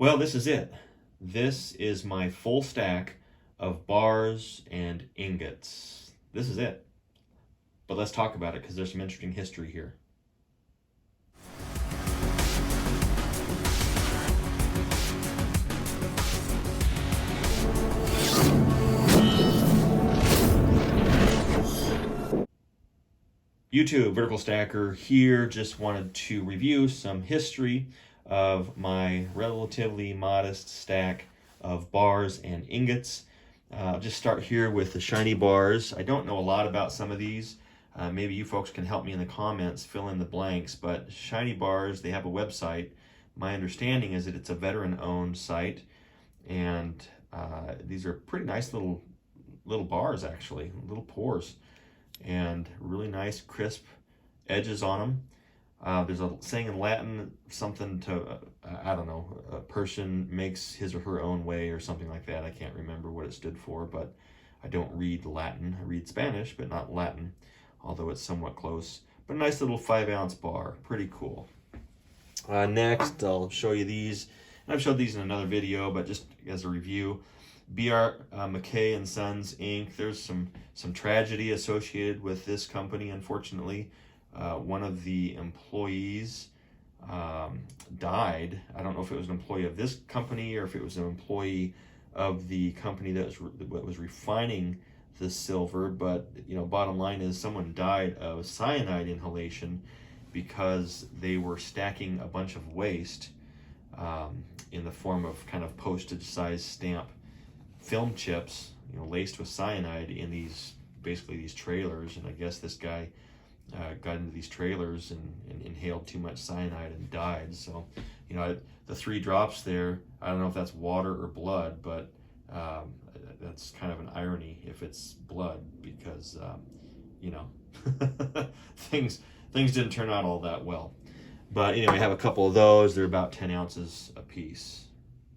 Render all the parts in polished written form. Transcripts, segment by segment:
Well, this is it. This is my full stack of bars and ingots. This is it. But let's talk about it because there's some interesting history here. YouTube, Vertical Stacker here. Just wanted to review some history of my relatively modest stack of bars and ingots. I'll just start here with the Shinybars. I don't know a lot about some of these. Maybe you folks can help me in the comments, fill in the blanks, but Shinybars, they have a website. My understanding is that it's a veteran-owned site, and these are pretty nice little bars, actually, little pours, and really nice crisp edges on them. There's a saying in Latin, something to, I don't know, a person makes his or her own way or something like that. I can't remember what it stood for, but I don't read Latin. I read Spanish, but not Latin, although it's somewhat close. But a nice little 5-ounce bar, pretty cool. Next, I'll show you these. And I've showed these in another video, but just as a review. B.R. McKay and Sons, Inc. There's some tragedy associated with this company, unfortunately. One of the employees died. I don't know if it was an employee of this company or if it was an employee of the company that was refining the silver, but bottom line is someone died of cyanide inhalation because they were stacking a bunch of waste in the form of kind of postage-sized stamp film chips, laced with cyanide in these trailers. And I guess this guy got into these trailers and inhaled too much cyanide and died. So, the 3 drops there, I don't know if that's water or blood, but that's kind of an irony if it's blood, because things didn't turn out all that well. But anyway, I have a couple of those. They're about 10 ounces a piece,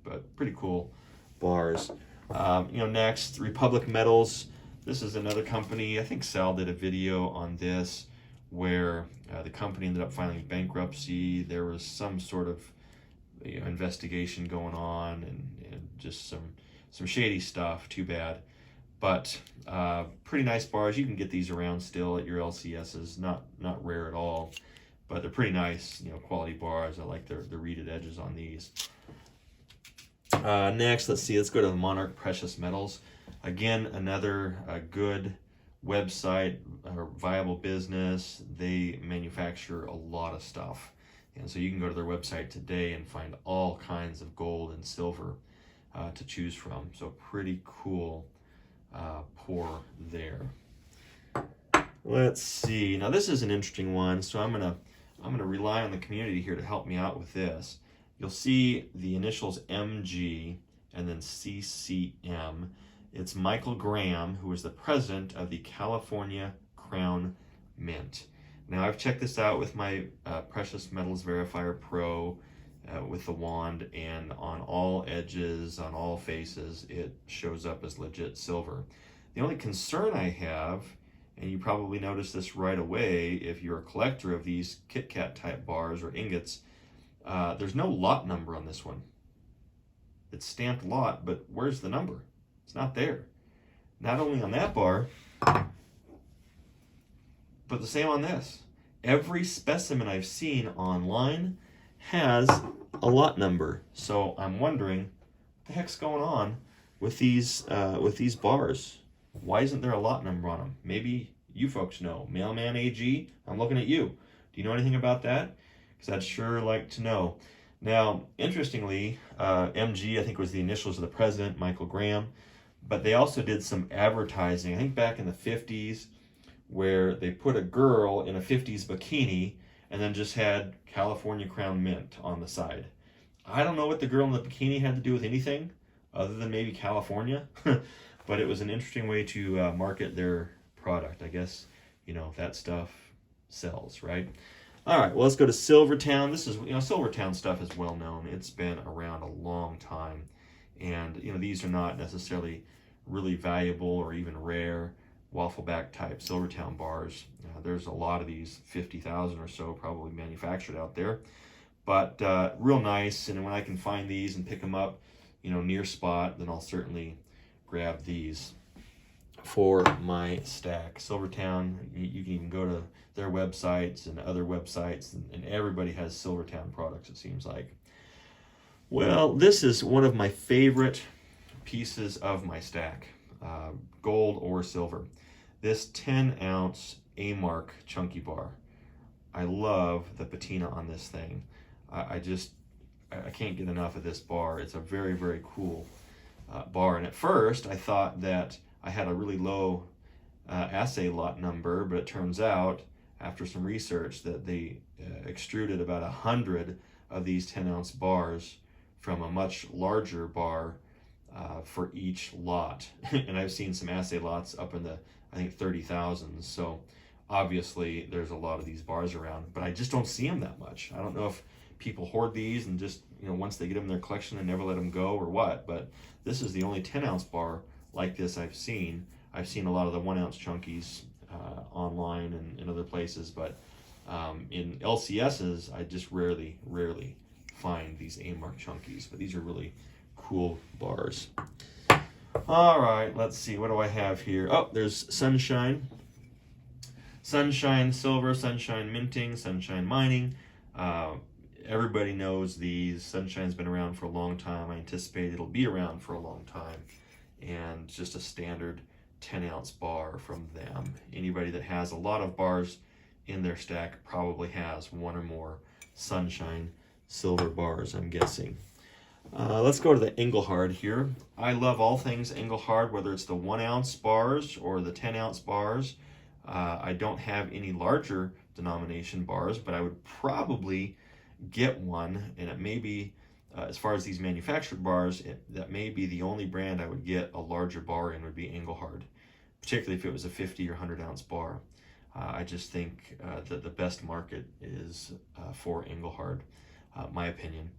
but pretty cool bars. Next, Republic Metals. This is another company. I think Sal did a video on this where the company ended up filing bankruptcy. There was some sort of investigation going on and just some shady stuff. Too bad. But pretty nice bars. You can get these around still at your LCSs. Not rare at all, but they're pretty nice, quality bars. I like the reeded edges on these. Next, let's go to the Monarch Precious Metals. Again, another good website, or viable business. They manufacture a lot of stuff, and so you can go to their website today and find all kinds of gold and silver to choose from. So pretty cool pour there. Let's see. Now this is an interesting one, so I'm gonna rely on the community here to help me out with this. You'll see the initials MG and then CCM. It's Michael Graham, who is the president of the California Crown Mint. Now, I've checked this out with my Precious Metals Verifier Pro with the wand, and on all edges, on all faces, it shows up as legit silver. The only concern I have, and you probably noticed this right away if you're a collector of these Kit Kat type bars or ingots, there's no lot number on this one. It's stamped lot, but where's the number? It's not there. Not only on that bar, but the same on this. Every specimen I've seen online has a lot number. So I'm wondering what the heck's going on with these bars. Why isn't there a lot number on them? Maybe you folks know. Mailman AG, I'm looking at you. Do you know anything about that? Because I'd sure like to know. Now, interestingly, MG, I think, was the initials of the president, Michael Graham, but they also did some advertising, I think back in the 50s, where they put a girl in a 50s bikini and then just had California Crown Mint on the side. I don't know what the girl in the bikini had to do with anything other than maybe California, but it was an interesting way to market their product. I guess, that stuff sells, right? All right, well, let's go to Silvertown. This is, Silvertown stuff is well known. It's been around a long time. And, these are not necessarily really valuable or even rare waffleback type Silvertown bars. There's a lot of these, 50,000 or so probably manufactured out there. but real nice. And when I can find these and pick them up, near spot, then I'll certainly grab these for my stack. Silvertown, you can even go to their websites and other websites, and everybody has Silvertown products, it seems like. Well, this is one of my favorite pieces of my stack, gold or silver. This 10-ounce A-Mark chunky bar. I love the patina on this thing. I can't get enough of this bar. It's a very, very cool bar. And at first, I thought that I had a really low assay lot number, but it turns out, after some research, that they extruded about 100 of these 10-ounce bars from a much larger bar for each lot. And I've seen some assay lots up in the, I think, 30,000s. So obviously there's a lot of these bars around, but I just don't see them that much. I don't know if people hoard these and just, once they get them in their collection, they never let them go or what, but this is the only 10-ounce bar like this I've seen. I've seen a lot of the 1-ounce chunkies online and in other places, but in LCSs, I just rarely find these A-Mark chunkies, but these are really cool bars. All right, let's see, what do I have here? Oh, there's Sunshine. Sunshine Silver, Sunshine Minting, Sunshine Mining. Everybody knows these. Sunshine's been around for a long time. I anticipate it'll be around for a long time. And just a standard 10-ounce bar from them. Anybody that has a lot of bars in their stack probably has one or more Sunshine silver bars, I'm guessing. Let's go to the Engelhard here. I love all things Engelhard, whether it's the 1-ounce bars or the 10-ounce bars. I don't have any larger denomination bars, but I would probably get one, and it may be, as far as these manufactured bars, that may be the only brand I would get a larger bar in would be Engelhard, particularly if it was a 50 or 100-ounce bar. I just think that the best market is for Engelhard, my opinion.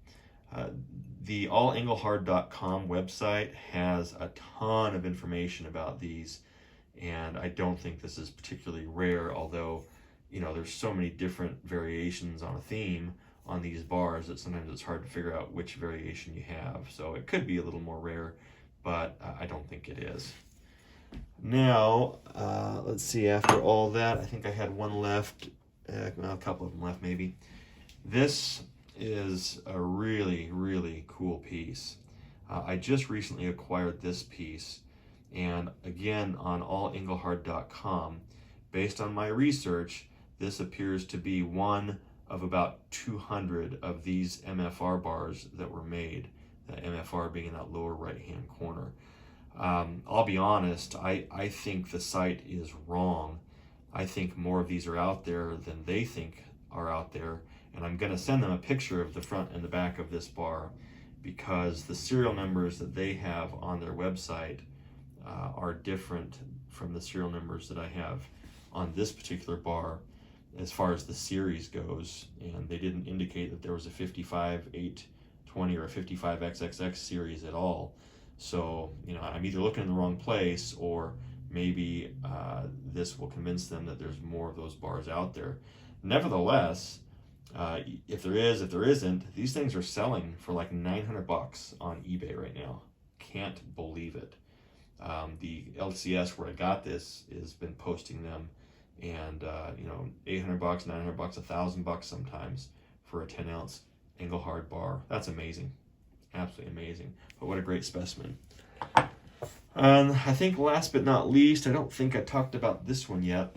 The allengelhard.com website has a ton of information about these, and I don't think this is particularly rare, although, there's so many different variations on a theme on these bars that sometimes it's hard to figure out which variation you have. So it could be a little more rare, but I don't think it is. Now, let's see, after all that, I think I had one left, a couple of them left maybe. This is a really, really cool piece. I just recently acquired this piece, and again on allengelhard.com, based on my research, this appears to be one of about 200 of these MFR bars that were made, the MFR being in that lower right-hand corner. I'll be honest, I think the site is wrong. I think more of these are out there than they think are out there, and I'm going to send them a picture of the front and the back of this bar, because the serial numbers that they have on their website are different from the serial numbers that I have on this particular bar as far as the series goes, and they didn't indicate that there was a 55-820 or a 55XXX series at all. So, I'm either looking in the wrong place, or maybe this will convince them that there's more of those bars out there. Nevertheless, if there is, if there isn't, these things are selling for like $900 on eBay right now. Can't believe it. The LCS where I got this has been posting them, and $800, $900, $1,000 sometimes for a 10-ounce Engelhard bar. That's amazing, absolutely amazing. But what a great specimen. I think last but not least, I don't think I talked about this one yet.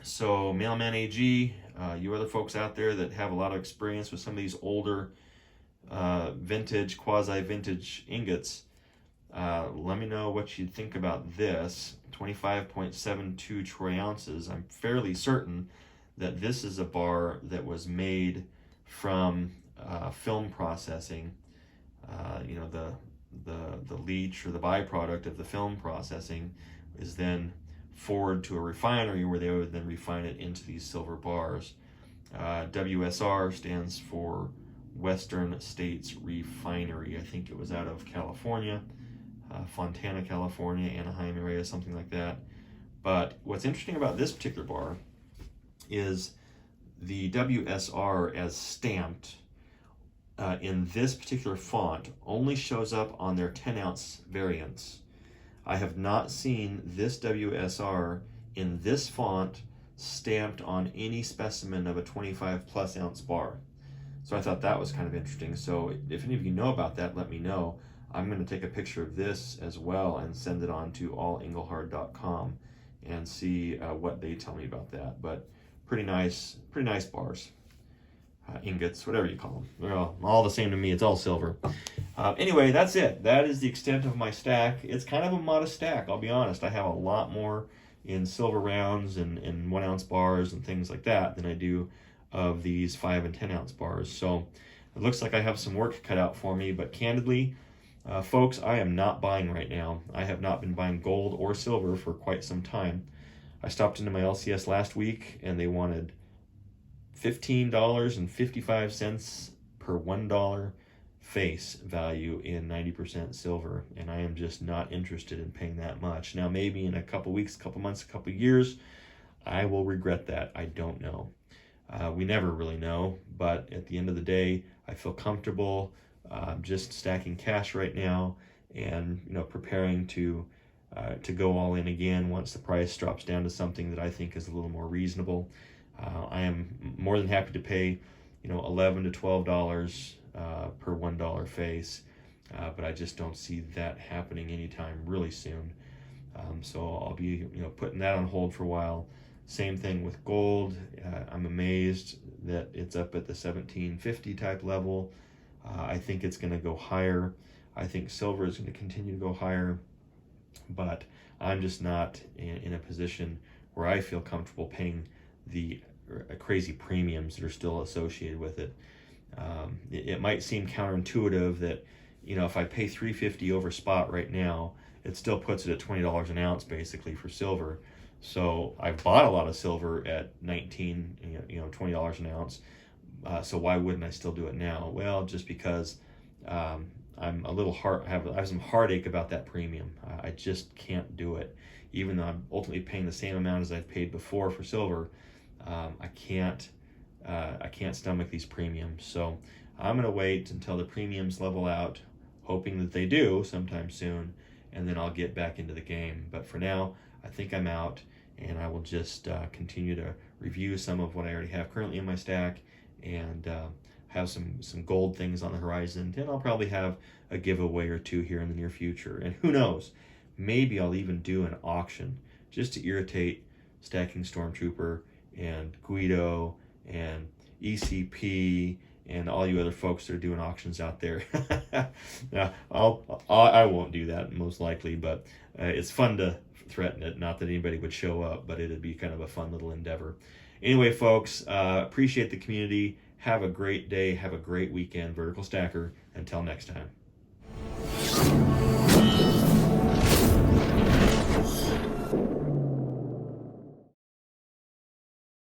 So Mailman AG, you other folks out there that have a lot of experience with some of these older vintage, quasi-vintage ingots, let me know what you think about this. 25.72 troy ounces. I'm fairly certain that this is a bar that was made from film processing. The leach or the byproduct of the film processing is then forwarded to a refinery where they would then refine it into these silver bars. WSR stands for Western States Refinery. I think it was out of California, Fontana, California, Anaheim area, something like that. But what's interesting about this particular bar is the WSR as stamped in this particular font only shows up on their 10-ounce variants. I have not seen this WSR in this font stamped on any specimen of a 25 plus ounce bar. So I thought that was kind of interesting. So if any of you know about that, let me know. I'm going to take a picture of this as well and send it on to allengelhard.com and see what they tell me about that. But pretty nice bars. Ingots, whatever you call them. They're all the same to me. It's all silver. Anyway, that's it. That is the extent of my stack. It's kind of a modest stack, I'll be honest. I have a lot more in silver rounds and 1 ounce bars and things like that than I do of these 5 and 10 ounce bars. So it looks like I have some work cut out for me, but candidly, folks, I am not buying right now. I have not been buying gold or silver for quite some time. I stopped into my LCS last week and they wanted $15.55 per $1 face value in 90% silver, and I am just not interested in paying that much. Now, maybe in a couple weeks, couple months, a couple years, I will regret that. I don't know. We never really know, but at the end of the day, I feel comfortable just stacking cash right now and preparing to go all in again once the price drops down to something that I think is a little more reasonable. I am more than happy to pay, $11 to $12 per $1 face, but I just don't see that happening anytime really soon. So I'll be, putting that on hold for a while. Same thing with gold. I'm amazed that it's up at the 1750 type level. I think it's going to go higher. I think silver is going to continue to go higher, but I'm just not in a position where I feel comfortable paying the crazy premiums that are still associated with it. It might seem counterintuitive that if I pay $3.50 over spot right now, it still puts it at $20 an ounce basically for silver. So I bought a lot of silver at $20 an ounce. So why wouldn't I still do it now? Well, just because I'm a little I have some heartache about that premium. I just can't do it, even though I'm ultimately paying the same amount as I've paid before for silver. I can't stomach these premiums. So I'm gonna wait until the premiums level out, hoping that they do sometime soon, and then I'll get back into the game. But for now, I think I'm out, and I will just continue to review some of what I already have currently in my stack, and have some gold things on the horizon. And I'll probably have a giveaway or two here in the near future. And who knows, maybe I'll even do an auction just to irritate Stacking Stormtrooper and Guido and ECP and all you other folks that are doing auctions out there. Now, I won't do that most likely, but it's fun to threaten it. Not that anybody would show up, but it'd be kind of a fun little endeavor. Anyway, folks, appreciate the community. Have a great day. Have a great weekend, Vertical Stacker. Until next time.